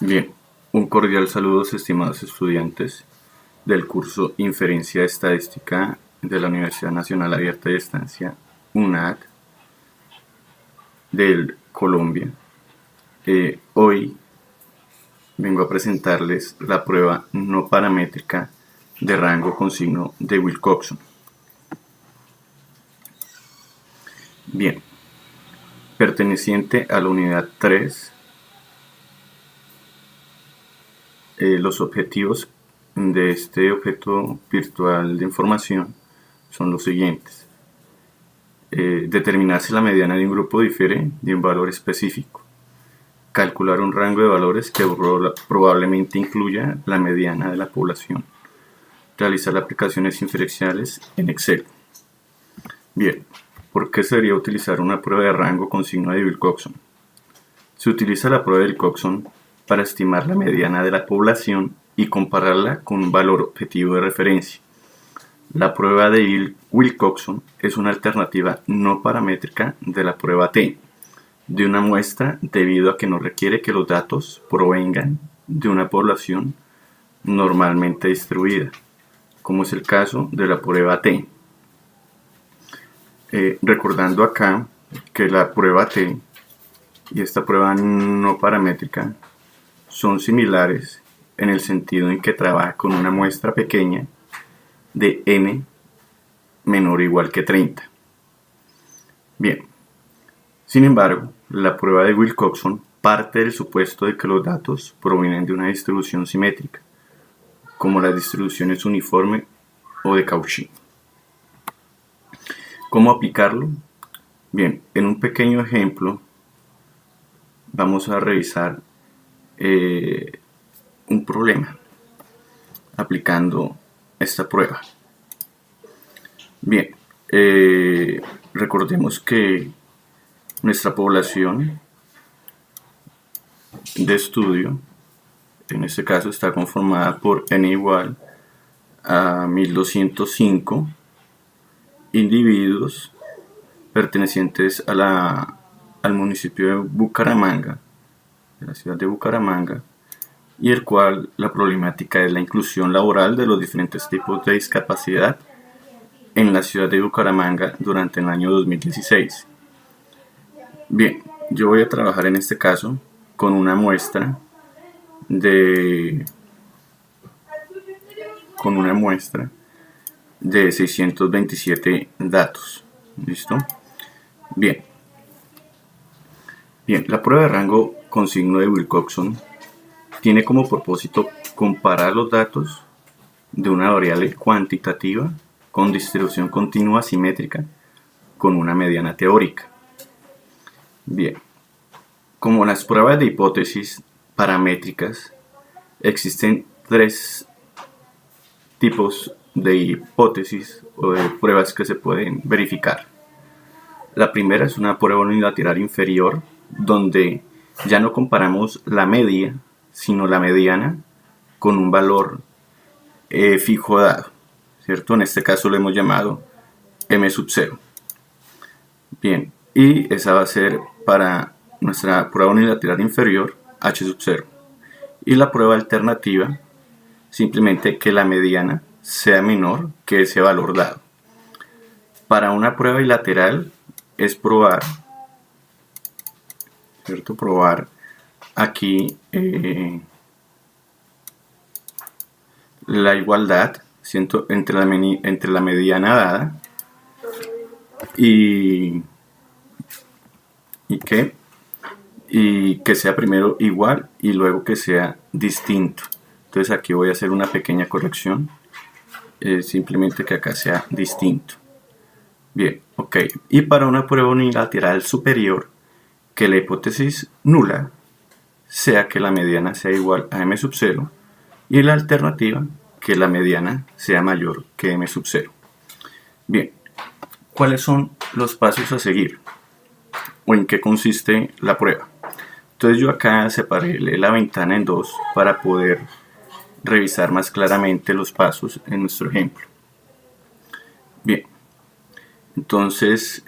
Bien, un cordial saludo, estimados estudiantes del curso Inferencia Estadística de la Universidad Nacional Abierta de Distancia, UNAD, del Colombia. Hoy vengo a presentarles la prueba no paramétrica de rango con signo de Wilcoxon. Bien, perteneciente a la unidad 3, los objetivos de este objeto virtual de información son los siguientes. Determinar si la mediana de un grupo difiere de un valor específico. Calcular un rango de valores que probablemente incluya la mediana de la población. Realizar aplicaciones inferenciales en Excel. Bien, ¿por qué se debería utilizar una prueba de rango con signo de Wilcoxon? Se utiliza la prueba de Wilcoxon para estimar la mediana de la población y compararla con un valor objetivo de referencia. La prueba de Wilcoxon es una alternativa no paramétrica de la prueba T de una muestra debido a que no requiere que los datos provengan de una población normalmente distribuida, como es el caso de la prueba T. Recordando acá que la prueba T y esta prueba no paramétrica son similares en el sentido en que trabaja con una muestra pequeña de n menor o igual que 30. Bien, sin embargo, la prueba de Wilcoxon parte del supuesto de que los datos provienen de una distribución simétrica, como las distribuciones uniforme o de Cauchy. ¿Cómo aplicarlo? Bien, en un pequeño ejemplo vamos a revisar un problema aplicando esta prueba. Bien, recordemos que nuestra población de estudio, en este caso, está conformada por n igual a 1205 individuos pertenecientes al municipio de Bucaramanga, de la ciudad de Bucaramanga, y el cual la problemática es la inclusión laboral de los diferentes tipos de discapacidad en la ciudad de Bucaramanga durante el año 2016. Bien, yo voy a trabajar en este caso con una muestra de 627 datos. ¿Listo? Bien, la prueba de rango con signo de Wilcoxon tiene como propósito comparar los datos de una variable cuantitativa con distribución continua simétrica con una mediana teórica. Bien, como las pruebas de hipótesis paramétricas, existen tres tipos de hipótesis o de pruebas que se pueden verificar. La primera es una prueba unilateral inferior, donde ya no comparamos la media, sino la mediana con un valor fijo dado, ¿cierto? En este caso lo hemos llamado m sub 0. Bien, y esa va a ser para nuestra prueba unilateral inferior h sub 0. Y la prueba alternativa, simplemente que la mediana sea menor que ese valor dado. Para una prueba bilateral es probar, ¿cierto? Probar aquí la igualdad entre la mediana dada y que sea primero igual y luego que sea distinto. Entonces aquí voy a hacer una pequeña corrección, simplemente que acá sea distinto. Bien, ok. Y para una prueba unilateral superior, que la hipótesis nula sea que la mediana sea igual a m sub 0 y la alternativa que la mediana sea mayor que m sub 0. Bien, ¿cuáles son los pasos a seguir? ¿O en qué consiste la prueba? Entonces yo acá separé la ventana en dos para poder revisar más claramente los pasos en nuestro ejemplo. Bien, entonces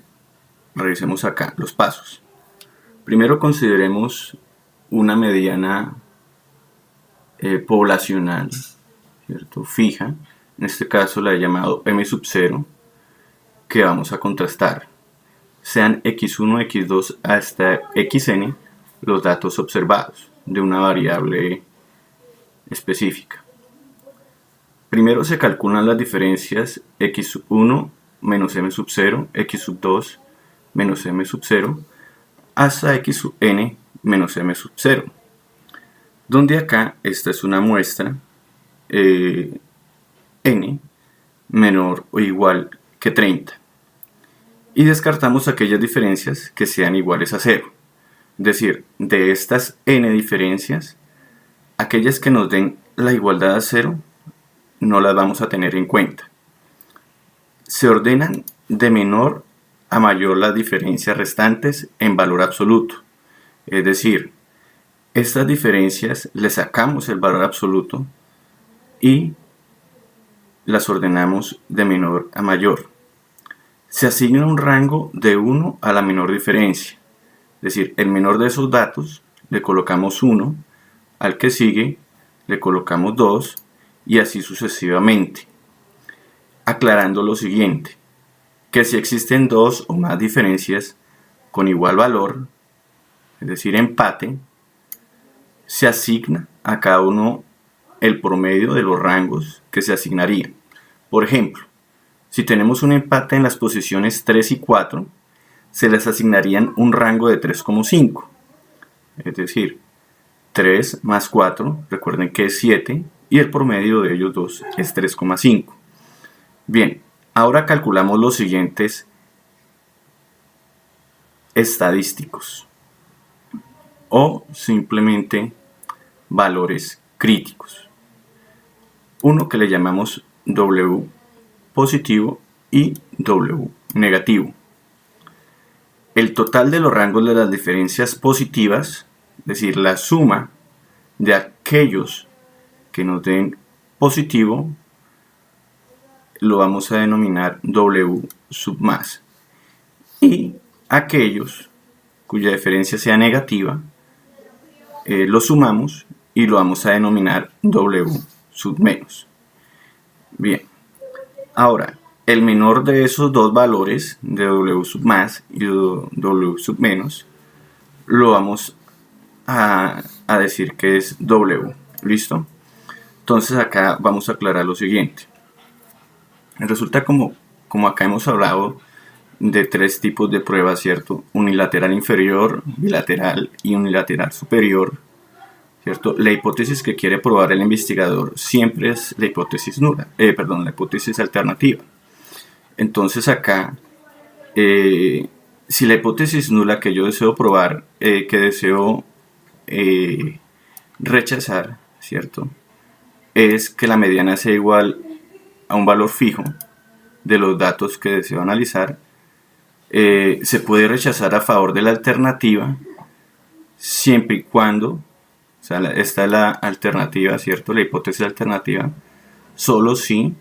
revisemos acá los pasos. Primero consideremos una mediana poblacional, ¿cierto? Fija, en este caso la he llamado m sub 0, que vamos a contrastar. Sean x1, x2 hasta xn los datos observados de una variable específica. Primero se calculan las diferencias x1 menos m sub 0, x sub 2 menos m sub 0, hasta x sub n menos m sub 0. Donde acá esta es una muestra n menor o igual que 30. Y descartamos aquellas diferencias que sean iguales a 0. Es decir, de estas n diferencias, aquellas que nos den la igualdad a 0 no las vamos a tener en cuenta. Se ordenan de menor a mayor las diferencias restantes en valor absoluto. Es decir, estas diferencias le sacamos el valor absoluto y las ordenamos de menor a mayor. Se asigna un rango de 1 a la menor diferencia. Es decir, el menor de esos datos le colocamos 1, al que sigue le colocamos 2 y así sucesivamente. Aclarando lo siguiente, que si existen dos o más diferencias con igual valor, es decir, empate, se asigna a cada uno el promedio de los rangos que se asignarían. Por ejemplo, si tenemos un empate en las posiciones 3 y 4, se les asignarían un rango de 3,5. Es decir, 3 más 4, recuerden que es 7, y el promedio de ellos dos es 3,5. Bien, ahora calculamos los siguientes estadísticos o simplemente valores críticos. Uno que le llamamos W positivo y W negativo. El total de los rangos de las diferencias positivas, es decir, la suma de aquellos que nos den positivo, lo vamos a denominar W sub más. Y aquellos cuya diferencia sea negativa, lo sumamos y lo vamos a denominar W sub menos. Bien, ahora, el menor de esos dos valores, de W sub más y W sub menos, lo vamos a decir que es W. ¿Listo? Entonces acá vamos a aclarar lo siguiente. Resulta como acá hemos hablado de tres tipos de pruebas, ¿cierto? Unilateral inferior, bilateral y unilateral superior, ¿cierto? La hipótesis que quiere probar el investigador siempre es la hipótesis nula, la hipótesis alternativa. Entonces acá, si la hipótesis nula que yo deseo probar, que deseo rechazar, ¿cierto? Es que la mediana sea igual a un valor fijo de los datos que deseo analizar, se puede rechazar a favor de la alternativa siempre y cuando, o sea, esta es la alternativa, ¿cierto? La hipótesis alternativa, solo si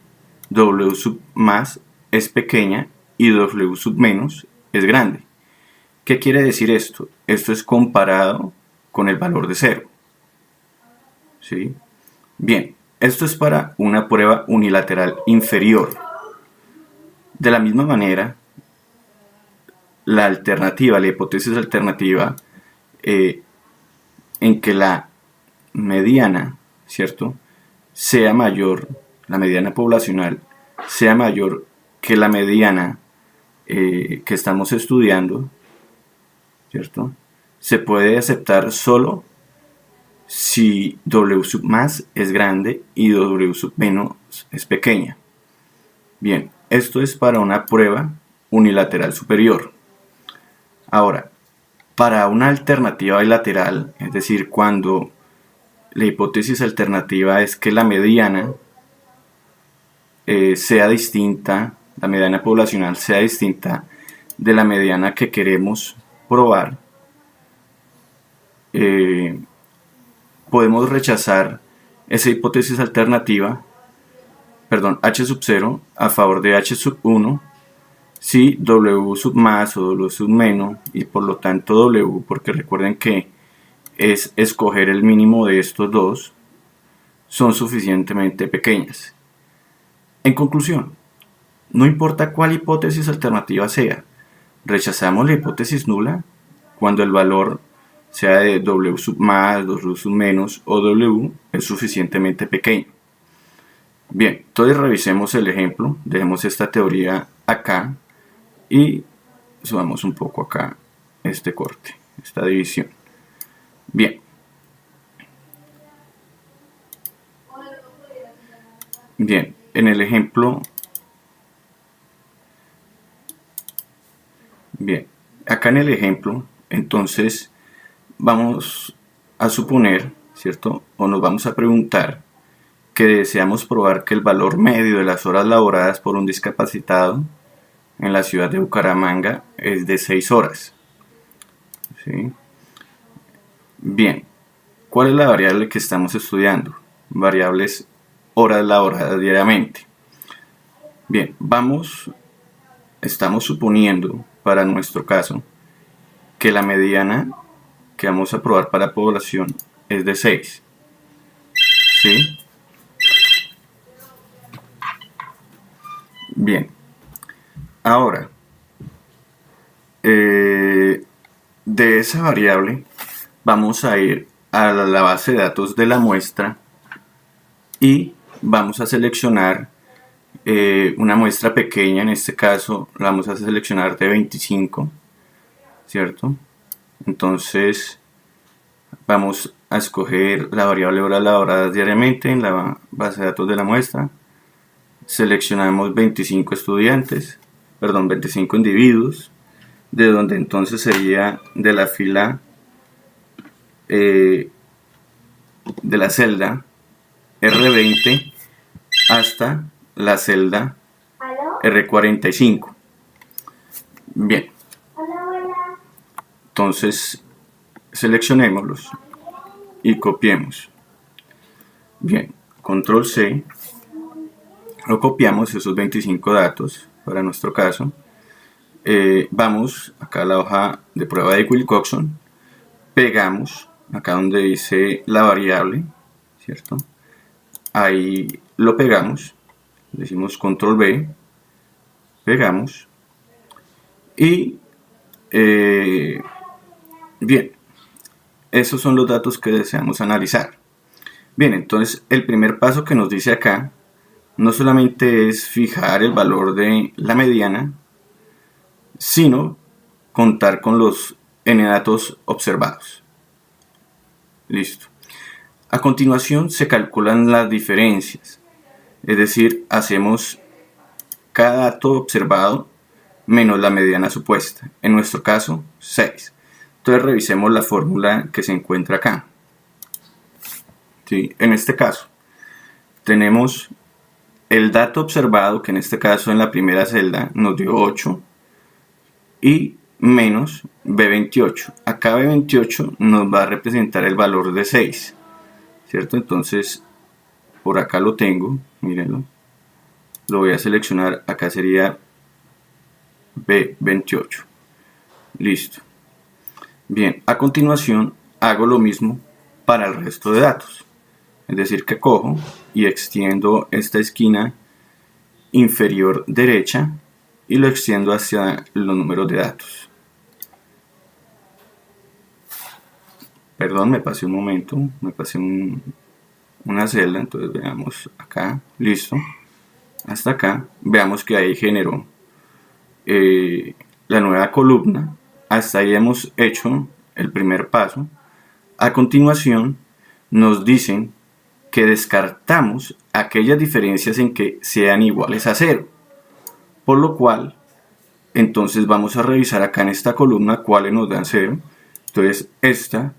W sub más es pequeña y W sub menos es grande. ¿Qué quiere decir esto? Esto es comparado con el valor de 0. ¿Sí? Bien, esto es para una prueba unilateral inferior. De la misma manera, la alternativa, la hipótesis alternativa, en que la mediana, ¿cierto?, sea mayor, la mediana poblacional sea mayor que la mediana que estamos estudiando, ¿cierto?, se puede aceptar solo si W sub más es grande y W sub menos es pequeña. Bien, esto es para una prueba unilateral superior. Ahora, para una alternativa bilateral, es decir, cuando la hipótesis alternativa es que la mediana sea distinta, la mediana poblacional sea distinta de la mediana que queremos probar, podemos rechazar esa hipótesis alternativa, H sub 0 a favor de H sub 1 si W sub más o W sub menos, y por lo tanto W, porque recuerden que es escoger el mínimo de estos dos, son suficientemente pequeñas. En conclusión, no importa cuál hipótesis alternativa sea, rechazamos la hipótesis nula cuando el valor sea de W sub más, W sub menos o W es suficientemente pequeño. Bien, entonces revisemos el ejemplo, dejemos esta teoría acá y subamos un poco acá este corte, esta división. Bien. Bien, en el ejemplo, bien, acá en el ejemplo, entonces vamos a suponer, ¿cierto? O nos vamos a preguntar que deseamos probar que el valor medio de las horas laboradas por un discapacitado en la ciudad de Bucaramanga es de 6 horas. ¿Sí? Bien, ¿cuál es la variable que estamos estudiando? Variables horas laboradas diariamente. Bien, estamos suponiendo para nuestro caso que la mediana que vamos a probar para población es de 6. ¿Sí? Bien, ahora, de esa variable vamos a ir a la base de datos de la muestra y vamos a seleccionar una muestra pequeña, en este caso la vamos a seleccionar de 25, ¿cierto? Entonces vamos a escoger la variable horas laboradas diariamente en la base de datos de la muestra. Seleccionamos 25 individuos, de donde entonces sería de la fila de la celda R20 hasta la celda R45. Bien, entonces seleccionémoslos y copiemos. Bien, control C, lo copiamos esos 25 datos para nuestro caso. Vamos acá a la hoja de prueba de Wilcoxon, pegamos acá donde dice la variable, ¿cierto? Ahí lo pegamos, decimos control B, pegamos y bien, esos son los datos que deseamos analizar. Bien, entonces el primer paso que nos dice acá no solamente es fijar el valor de la mediana, sino contar con los n datos observados. Listo. A continuación se calculan las diferencias, es decir, hacemos cada dato observado menos la mediana supuesta, en nuestro caso 6. Entonces revisemos la fórmula que se encuentra acá. ¿Sí? En este caso tenemos el dato observado, que en este caso en la primera celda nos dio 8, y menos B28. Acá B28 nos va a representar el valor de 6, ¿cierto? Entonces por acá lo tengo, mírenlo, lo voy a seleccionar, acá sería B28. Listo. Bien, a continuación hago lo mismo para el resto de datos, es decir que cojo y extiendo esta esquina inferior derecha y lo extiendo hacia los números de datos. Perdón, me pasé un momento, me pasé una celda, entonces veamos acá, listo, hasta acá, veamos que ahí generó la nueva columna. Hasta ahí hemos hecho el primer paso. A continuación nos dicen que descartamos aquellas diferencias en que sean iguales a 0, por lo cual entonces vamos a revisar acá en esta columna cuáles nos dan 0. Entonces esta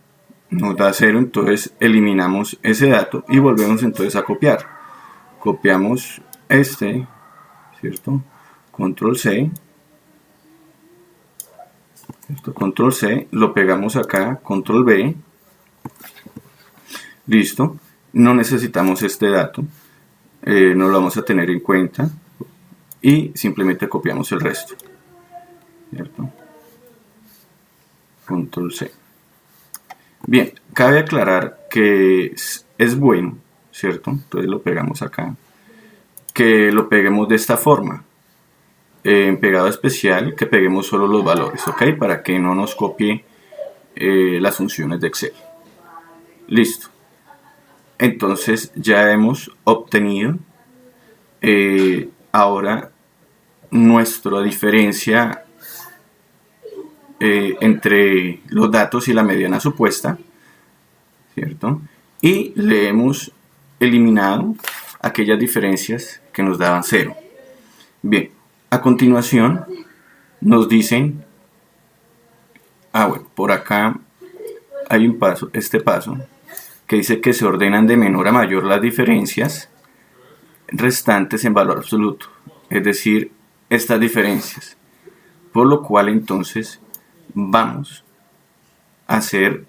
nos da 0, entonces eliminamos ese dato y volvemos entonces a copiar. Copiamos este, ¿cierto? Control C, ¿cierto? Control C, lo pegamos acá, Control B, listo. No necesitamos este dato, no lo vamos a tener en cuenta y simplemente copiamos el resto, ¿cierto? Control C. Bien, cabe aclarar que es bueno ¿cierto? Entonces lo pegamos acá. Que lo peguemos de esta forma. En pegado especial, que peguemos solo los valores, ¿ok? Para que no nos copie las funciones de Excel. Listo. Entonces ya hemos obtenido ahora nuestra diferencia entre los datos y la mediana supuesta, ¿cierto? Y le hemos eliminado aquellas diferencias que nos daban 0. Bien, a continuación nos dicen, bueno, por acá hay un paso, este paso, que dice que se ordenan de menor a mayor las diferencias restantes en valor absoluto, es decir, estas diferencias, por lo cual entonces vamos a hacer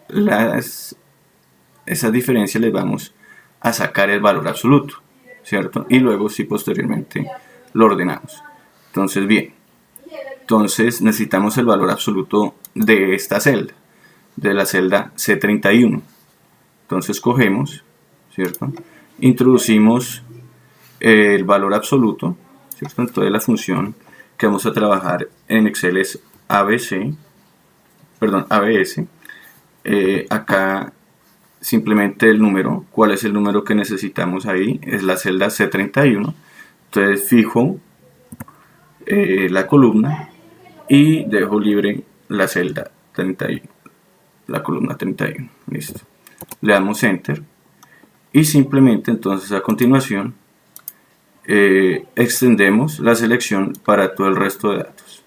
esas diferencias, les vamos a sacar el valor absoluto, ¿cierto? Y luego sí, posteriormente lo ordenamos. Entonces, bien, entonces necesitamos el valor absoluto de esta celda, de la celda C31. Entonces cogemos, ¿cierto? Introducimos el valor absoluto, ¿cierto? Entonces la función que vamos a trabajar en Excel es ABS. Acá simplemente el número, ¿cuál es el número que necesitamos ahí? Es la celda C31. Entonces fijo la columna y dejo libre la celda 31, la columna 31. Listo. Le damos Enter y simplemente entonces a continuación extendemos la selección para todo el resto de datos.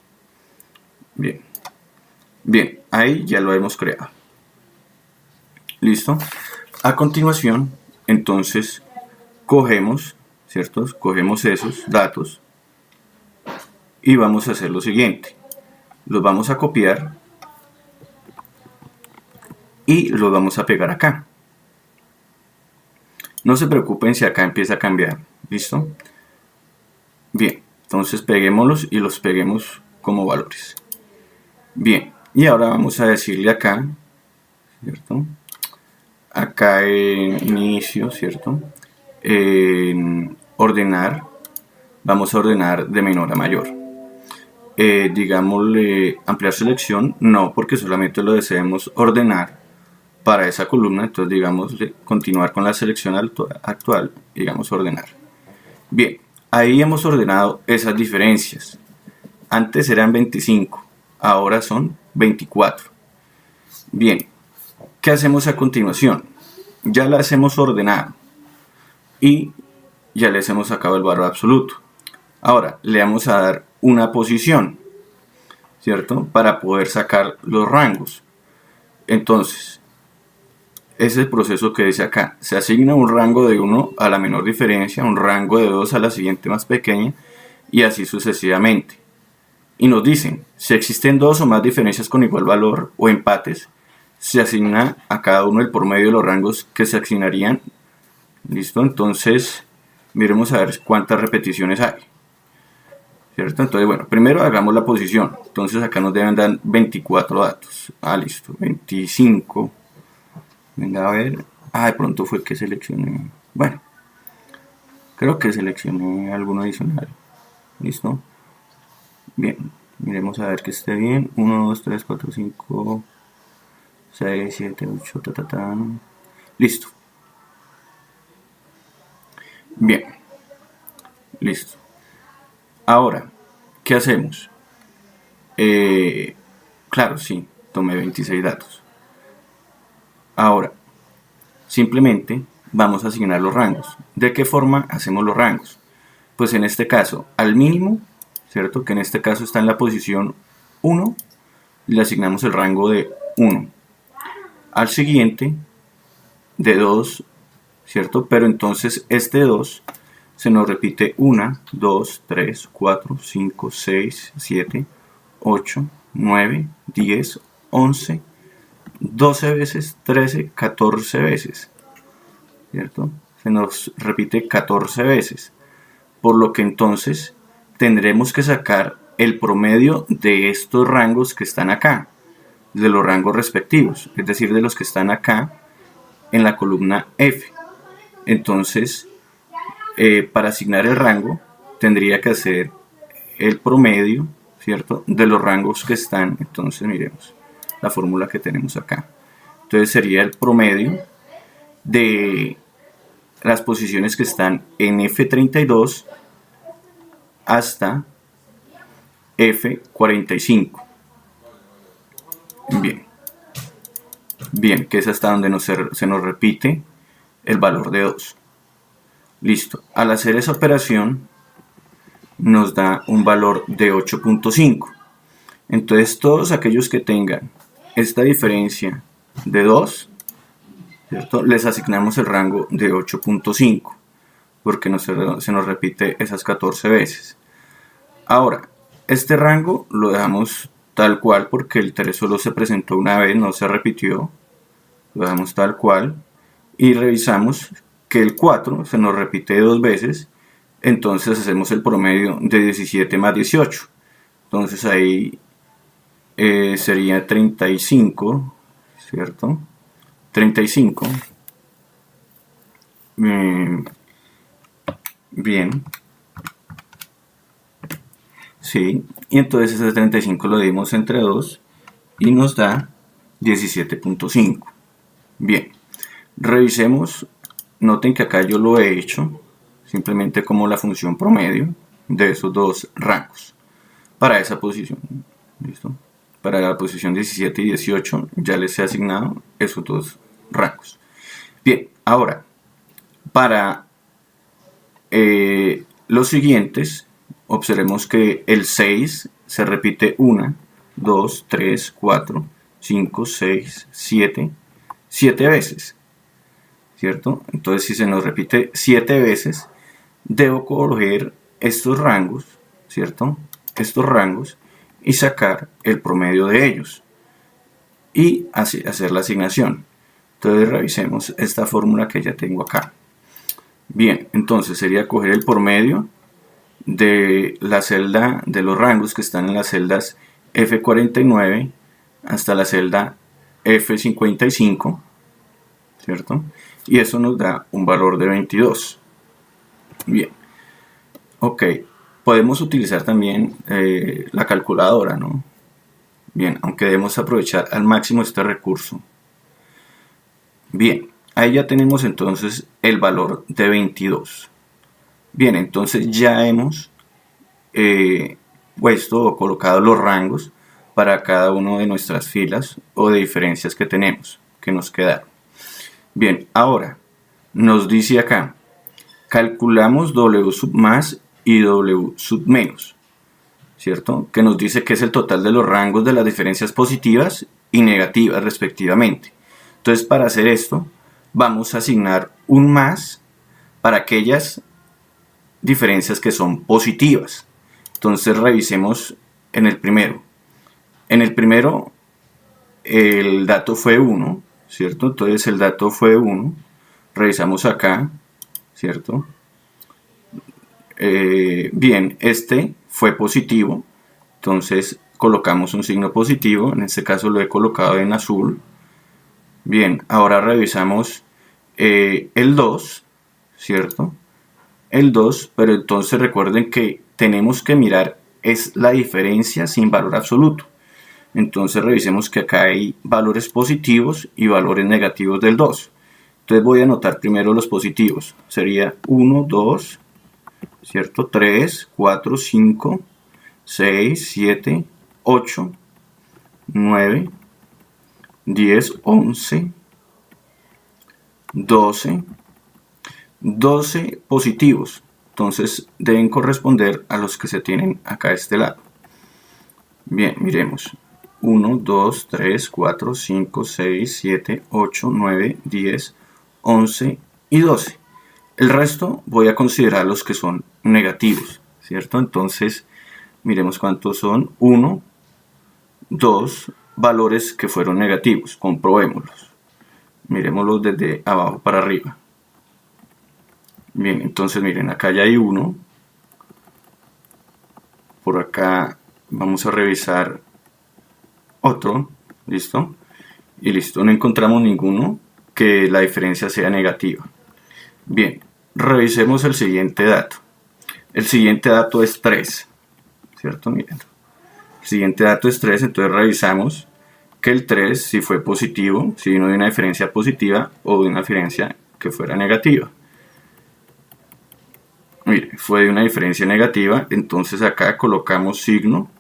Bien, ahí ya lo hemos creado. Listo. A continuación entonces cogemos, ¿cierto? Cogemos esos datos y vamos a hacer lo siguiente. Los vamos a copiar y los vamos a pegar acá. No se preocupen si acá empieza a cambiar. ¿Listo? Bien, entonces peguémoslos y los peguemos como valores. Bien, y ahora vamos a decirle acá, ¿cierto? Acá en inicio, ¿cierto? En ordenar, vamos a ordenar de menor a mayor. Digámosle ampliar selección, no, porque solamente lo deseamos ordenar para esa columna. Entonces digamos continuar con la selección actual, digamos ordenar. Bien, ahí hemos ordenado esas diferencias. Antes eran 25, ahora son 24. Bien, ¿qué hacemos a continuación? Ya las hemos ordenado y ya les hemos sacado el valor absoluto. Ahora le vamos a dar una posición, ¿cierto? Para poder sacar los rangos. Entonces, ese es el proceso que dice acá. Se asigna un rango de 1 a la menor diferencia, un rango de 2 a la siguiente más pequeña y así sucesivamente. Y nos dicen, si existen 2 o más diferencias con igual valor o empates, se asigna a cada uno el promedio de los rangos que se asignarían. ¿Listo? Entonces, miremos a ver cuántas repeticiones hay. ¿Cierto? Entonces, bueno, primero hagamos la posición. Entonces acá nos deben dar 24 datos. Listo, 25. Venga a ver. De pronto fue que seleccioné. Bueno, creo que seleccioné alguno adicional. ¿Listo? Bien, miremos a ver que esté bien. 1, 2, 3, 4, 5, 6, 7, 8, Listo. Bien. Listo. Ahora, ¿qué hacemos? Claro, sí, tomé 26 datos. Ahora, simplemente vamos a asignar los rangos. ¿De qué forma hacemos los rangos? Pues en este caso, al mínimo, ¿cierto? Que en este caso está en la posición 1, le asignamos el rango de 1. Al siguiente, de 2, ¿cierto? Pero entonces este 2 se nos repite 1, 2, 3, 4, 5, 6, 7, 8, 9, 10, 11, 12 veces, 13, 14 veces, ¿cierto? Se nos repite 14 veces, por lo que entonces tendremos que sacar el promedio de estos rangos que están acá, de los rangos respectivos, es decir, de los que están acá en la columna F. Entonces, para asignar el rango, tendría que hacer el promedio, ¿cierto?, de los rangos que están. Entonces, miremos la fórmula que tenemos acá. Entonces, sería el promedio de las posiciones que están en F32 hasta F45. Bien, que es hasta donde se nos repite el valor de 2. Listo. Al hacer esa operación nos da un valor de 8.5. Entonces todos aquellos que tengan esta diferencia de 2, ¿cierto?, les asignamos el rango de 8.5, porque se nos repite esas 14 veces. Ahora, este rango lo dejamos tal cual porque el 3 solo se presentó una vez, no se repitió. Lo dejamos tal cual y revisamos que el 4 se nos repite 2 veces. Entonces hacemos el promedio de 17 más 18. Entonces ahí sería 35, ¿cierto? 35. Bien. Sí, y entonces ese 35 lo dimos entre 2 y nos da 17.5. Bien, revisemos. Noten que acá yo lo he hecho simplemente como la función promedio de esos dos rangos para esa posición. ¿Listo? Para la posición 17 y 18 ya les he asignado esos dos rangos. Bien, ahora para los siguientes, observemos que el 6 se repite 1, 2, 3, 4, 5, 6, 7 veces, ¿cierto? Entonces, si se nos repite 7 veces, debo coger estos rangos, ¿cierto? Estos rangos y sacar el promedio de ellos y así hacer la asignación. Entonces, revisemos esta fórmula que ya tengo acá. Bien, entonces sería coger el promedio de la celda de los rangos que están en las celdas F49 hasta la celda F55, ¿cierto? Y eso nos da un valor de 22. Bien, ok, podemos utilizar también la calculadora, ¿no? Bien, aunque debemos aprovechar al máximo este recurso. Bien, ahí ya tenemos entonces el valor de 22. Bien, entonces ya hemos puesto o colocado los rangos para cada una de nuestras filas o de diferencias que tenemos, que nos quedaron. Bien, ahora nos dice acá, calculamos W sub más y W sub menos, ¿cierto? Que nos dice que es el total de los rangos de las diferencias positivas y negativas respectivamente. Entonces, para hacer esto, vamos a asignar un más para aquellas diferencias que son positivas. Entonces revisemos en el primero. En el primero el dato fue 1, ¿cierto? Entonces el dato fue 1. Revisamos acá, ¿cierto? Bien, este fue positivo. Entonces colocamos un signo positivo. En este caso lo he colocado en azul. Bien, ahora revisamos el 2, ¿cierto? El 2, pero entonces recuerden que tenemos que mirar es la diferencia sin valor absoluto. Entonces revisemos que acá hay valores positivos y valores negativos del 2. Entonces voy a anotar primero los positivos. Sería 1, 2, ¿cierto? 3, 4, 5, 6, 7, 8, 9, 10, 11, 12, 12 positivos. Entonces deben corresponder a los que se tienen acá a este lado. Bien, miremos. 1, 2, 3, 4, 5, 6, 7, 8, 9, 10, 11 y 12. El resto voy a considerar los que son negativos, ¿cierto? Entonces, miremos cuántos son. 1, 2 valores que fueron negativos. Comprobémoslos. Miremoslos desde abajo para arriba. Bien, entonces miren, acá ya hay 1. Por acá vamos a revisar otro. ¿Listo? Y listo, no encontramos ninguno que la diferencia sea negativa. Bien, revisemos el siguiente dato. El siguiente dato es 3, ¿cierto? Miren. El siguiente dato es 3, entonces revisamos que el 3 si fue positivo, si vino de una diferencia positiva o de una diferencia que fuera negativa. Mire, fue de una diferencia negativa, entonces acá colocamos signo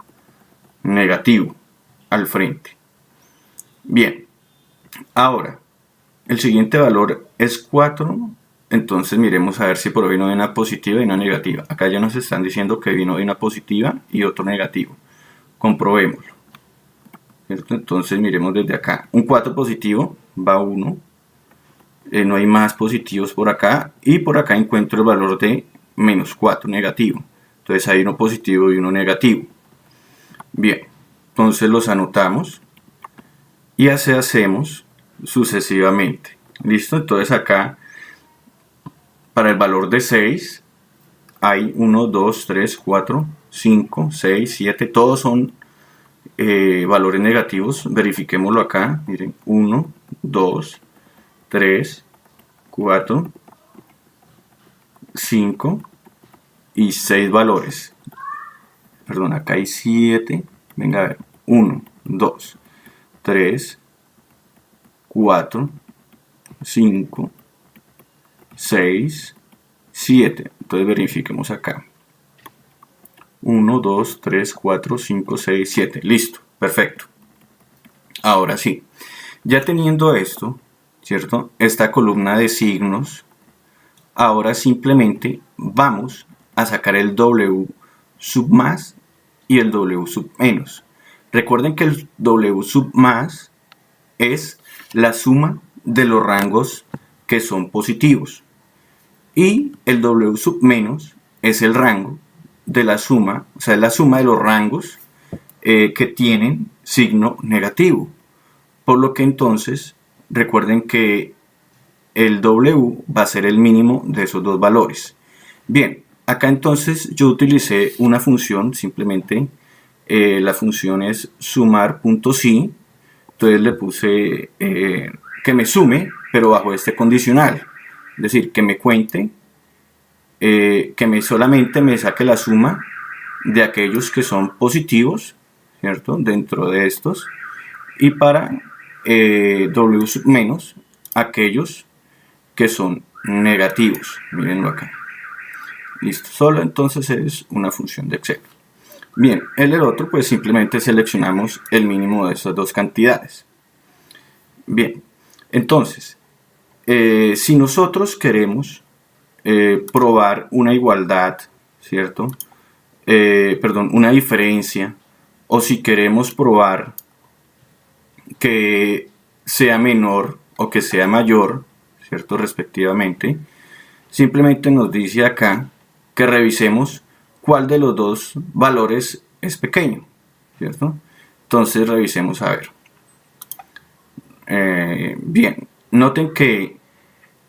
negativo al frente. Bien, ahora, el siguiente valor es 4, entonces miremos a ver si por vino de una positiva y una negativa. Acá ya nos están diciendo que vino de una positiva y otro negativo. Comprobémoslo. ¿Cierto? Entonces miremos desde acá. Un 4 positivo va 1. No hay más positivos por acá. Y por acá encuentro el valor de menos 4 negativo. Entonces hay uno positivo y uno negativo. Bien, entonces los anotamos. Y así hacemos sucesivamente. ¿Listo? Entonces acá, para el valor de 6, hay 1, 2, 3, 4, 5, 6, 7. Todos son valores negativos. Verifiquémoslo acá. Miren, 1, 2, 3, 4, 5 y 6 valores. Perdón, acá hay 7. Venga a ver. 1, 2, 3, 4, 5, 6, 7. Entonces verifiquemos acá. 1, 2, 3, 4, 5, 6, 7. Listo, perfecto. Ahora sí, ya teniendo esto, ¿cierto? Esta columna de signos, ahora simplemente vamos a sacar el W sub más y el W sub menos. Recuerden que el W sub más es la suma de los rangos que son positivos y el W sub menos es el rango de la suma, o sea, es la suma de los rangos que tienen signo negativo. Por lo que entonces recuerden que el W va a ser el mínimo de esos dos valores. Bien, acá entonces yo utilicé una función, simplemente la función es sumar.si. Entonces le puse que me sume, pero bajo este condicional. Es decir, que me cuente, que solamente me saque la suma de aquellos que son positivos, ¿cierto? Dentro de estos. Y para W sub menos, aquellos que son negativos. Mírenlo acá. Listo. Solo entonces es una función de Excel. Bien, el otro pues simplemente seleccionamos el mínimo de estas dos cantidades. Bien, entonces, si nosotros queremos probar una igualdad, ¿cierto? Perdón, una diferencia, o si queremos probar que sea menor o que sea mayor, ¿cierto? Respectivamente, simplemente nos dice acá que revisemos cuál de los dos valores es pequeño, ¿cierto? Entonces revisemos a ver. Bien, noten que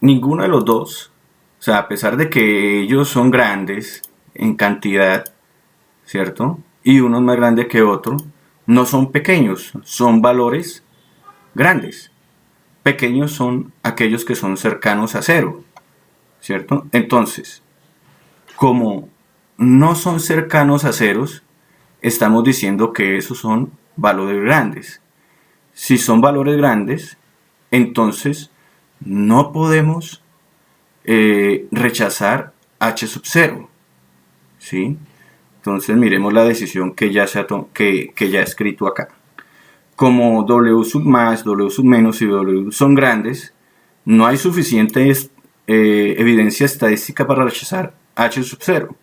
ninguno de los dos, o sea, a pesar de que ellos son grandes en cantidad, ¿cierto? Y uno es más grande que otro, no son pequeños, son valores grandes. Pequeños son aquellos que son cercanos a 0, ¿cierto? Entonces, como no son cercanos a ceros, estamos diciendo que esos son valores grandes. Si son valores grandes, entonces no podemos rechazar h sub 0, ¿sí? Entonces miremos la decisión que ya he escrito acá. Como W sub más, W sub menos y W son grandes, no hay suficiente evidencia estadística para rechazar h sub 0,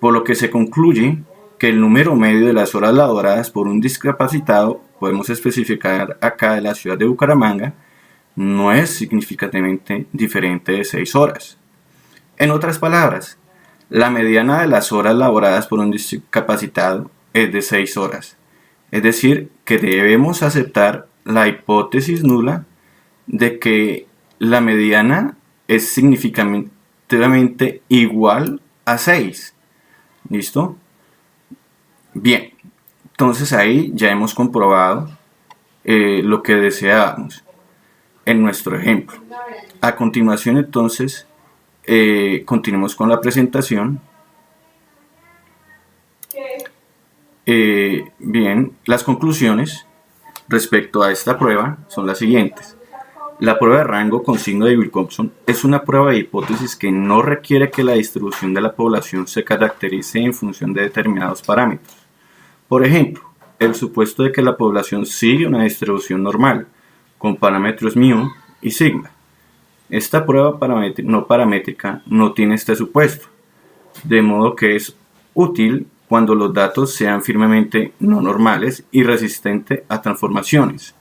por lo que se concluye que el número medio de las horas laboradas por un discapacitado, podemos especificar acá de la ciudad de Bucaramanga, no es significativamente diferente de 6 horas. En otras palabras, la mediana de las horas laboradas por un discapacitado es de 6 horas. Es decir, que debemos aceptar la hipótesis nula de que la mediana es significativamente igual a 6. ¿Listo? Bien, entonces ahí ya hemos comprobado lo que deseábamos en nuestro ejemplo. A continuación entonces Continuemos con la presentación. Bien, las conclusiones respecto a esta prueba son las siguientes. La prueba de rango con signo de Wilcoxon es una prueba de hipótesis que no requiere que la distribución de la población se caracterice en función de determinados parámetros. Por ejemplo, el supuesto de que la población sigue una distribución normal, con parámetros μ y sigma. Esta prueba no paramétrica no tiene este supuesto, de modo que es útil cuando los datos sean firmemente no normales y resistentes a transformaciones.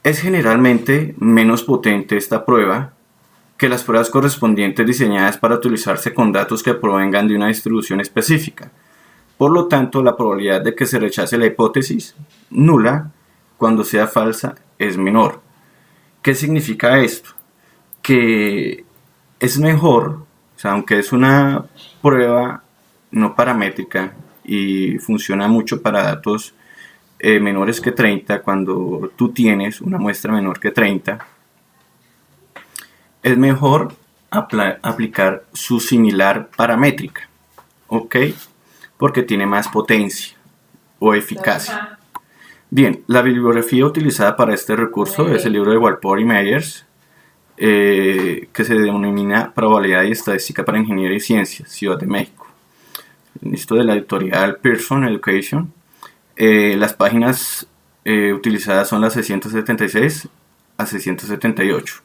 Es generalmente menos potente esta prueba que las pruebas correspondientes diseñadas para utilizarse con datos que provengan de una distribución específica. Por lo tanto, la probabilidad de que se rechace la hipótesis nula cuando sea falsa es menor. ¿Qué significa esto? Que es mejor, o sea, aunque es una prueba no paramétrica y funciona mucho para datos menores que 30, cuando tú tienes una muestra menor que 30, es mejor aplicar su similar paramétrica, ¿ok? Porque tiene más potencia o eficacia. Bien, la bibliografía utilizada para este recurso es el libro de Walpole y Myers, que se denomina Probabilidad y Estadística para Ingeniería y Ciencias, Ciudad de México. Esto de la editorial Pearson Education. Las páginas utilizadas son las 676 a 678.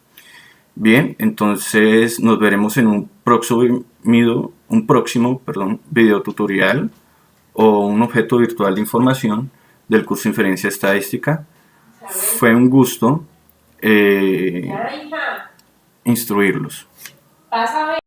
Bien, entonces nos veremos en un próximo video tutorial o un objeto virtual de información del curso Inferencia Estadística. Fue un gusto instruirlos.